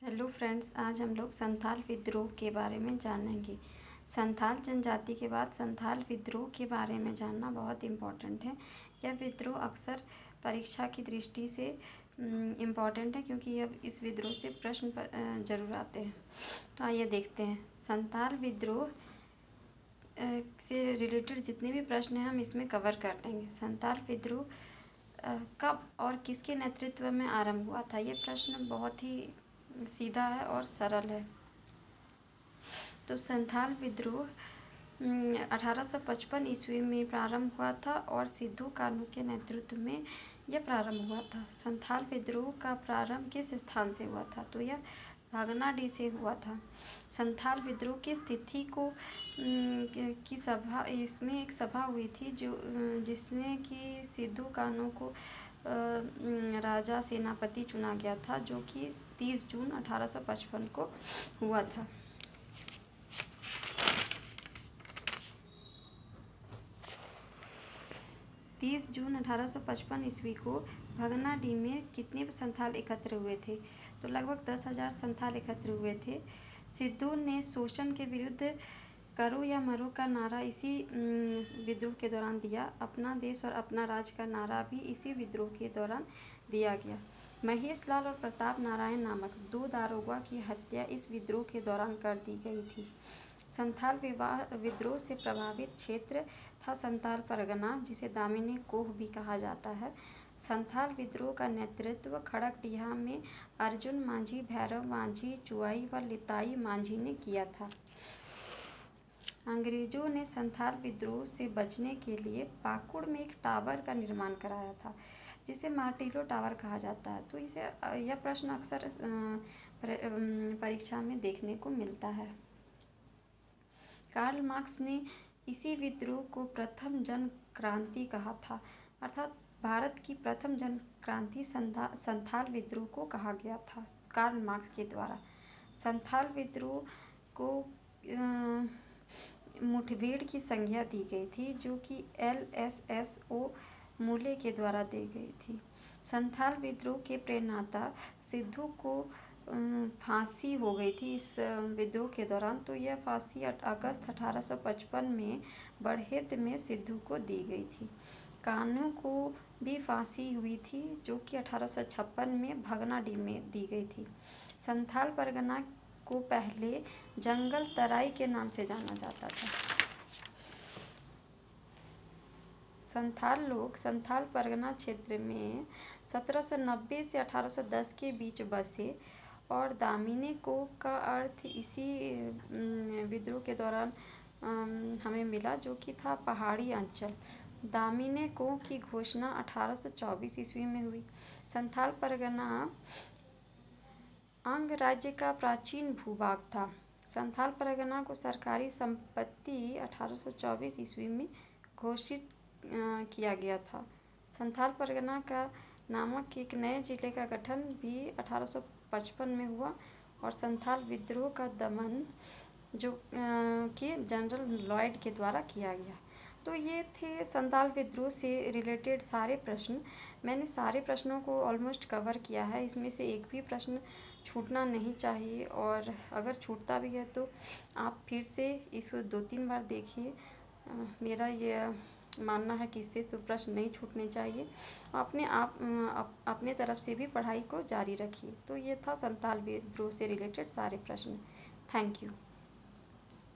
Hello friends, आज हम लोग संथाल विद्रोह के बारे में जानेंगे। संथाल जनजाति के बाद संथाल विद्रोह के बारे में जानना बहुत इम्पॉर्टेंट है। यह विद्रोह अक्सर परीक्षा की दृष्टि से इम्पॉर्टेंट है, क्योंकि यह इस विद्रोह से प्रश्न जरूर आते हैं। तो आइए देखते हैं। संथाल विद्रोह से रिलेटेड जितने भी प्रश्न हैं हम इसमें कवर कर लेंगे। संथाल विद्रोह कब और किसके नेतृत्व में आरंभ हुआ था? ये प्रश्न बहुत ही सीधा है और सरल है। तो संथाल विद्रोह 1855 ईस्वी में प्रारंभ हुआ था और सिद्धू कान्हू के नेतृत्व में यह प्रारंभ हुआ था। संथाल विद्रोह का प्रारंभ किस स्थान से हुआ था? तो यह भागनाडी से हुआ था। संथाल विद्रोह की स्थिति को की सभा, इसमें एक सभा हुई थी जिसमें कि सिद्धू कान्हू को राजा सेनापति चुना गया था, जो कि 30 जून 1855 को हुआ था। जून 1855 ईस्वी को भगनाडी में कितने संथाल एकत्र हुए थे? तो लगभग 10,000 संथाल एकत्र हुए थे। सिद्धू ने शोषण के विरुद्ध करो या मरो का नारा इसी विद्रोह के दौरान दिया। अपना देश और अपना राज का नारा भी इसी विद्रोह के दौरान दिया गया। महेश लाल और प्रताप नारायण नामक 2 दारोगा की हत्या इस विद्रोह के दौरान कर दी गई थी। संथाल विद्रोह से प्रभावित क्षेत्र था संथाल परगना, जिसे दामिनी कोह भी कहा जाता है। संथाल विद्रोह का नेतृत्व खड़गडिहा में अर्जुन मांझी, भैरव मांझी, चुआई व लिताई मांझी ने किया था। अंग्रेजों ने संथाल विद्रोह से बचने के लिए पाकुड़ में एक टावर का निर्माण कराया था, जिसे मार्टिलो टावर कहा जाता है। तो यह प्रश्न अक्सर परीक्षा में देखने को मिलता है। कार्ल मार्क्स ने इसी विद्रोह को प्रथम जन क्रांति कहा था, अर्थात भारत की प्रथम जन क्रांति संथाल विद्रोह को कहा गया था कार्ल मार्क्स के द्वारा। संथाल विद्रोह को मुठभेड़ की संज्ञा दी गई थी, जो कि LSSO मूले के द्वारा दी गई थी। संथाल विद्रोह के प्रेरणाता सिद्धू को फांसी हो गई थी इस विद्रोह के दौरान। तो यह फांसी अगस्त 1855 में बरहेत में सिद्धू को दी गई थी। कान्हू को भी फांसी हुई थी, जो कि 1856 में भगनाडी में दी गई थी। संथाल परगना को पहले जंगल तराई के नाम से जाना जाता था। संथाल लोग संथाल परगना क्षेत्र में 1790 से 1810 के बीच बसे और दामिनी कोह का अर्थ इसी विद्रोह के दौरान हमें मिला, जो कि था पहाड़ी अंचल। दामिनी कोह की घोषणा 1824 ईस्वी में हुई। संथाल परगना अंग राज्य का प्राचीन भूभाग था। संथाल परगना को सरकारी संपत्ति 1824 ईस्वी में घोषित किया गया था। संथाल परगना का नामक एक नए जिले का गठन भी 1855 में हुआ और संथाल विद्रोह का दमन जो कि जनरल लॉयड के द्वारा किया गया। तो ये थे संथाल विद्रोह से रिलेटेड सारे प्रश्न। मैंने सारे प्रश्नों को ऑलमोस्ट कवर किया है। इसमें से एक भी प्रश्न छूटना नहीं चाहिए, और अगर छूटता भी है तो आप फिर से इसको 2-3 बार देखिए। मेरा ये मानना है कि इससे तो प्रश्न नहीं छूटने चाहिए। अपने तरफ से भी पढ़ाई को जारी रखिए। तो ये था संथाल विद्रोह से रिलेटेड सारे प्रश्न। Thank you.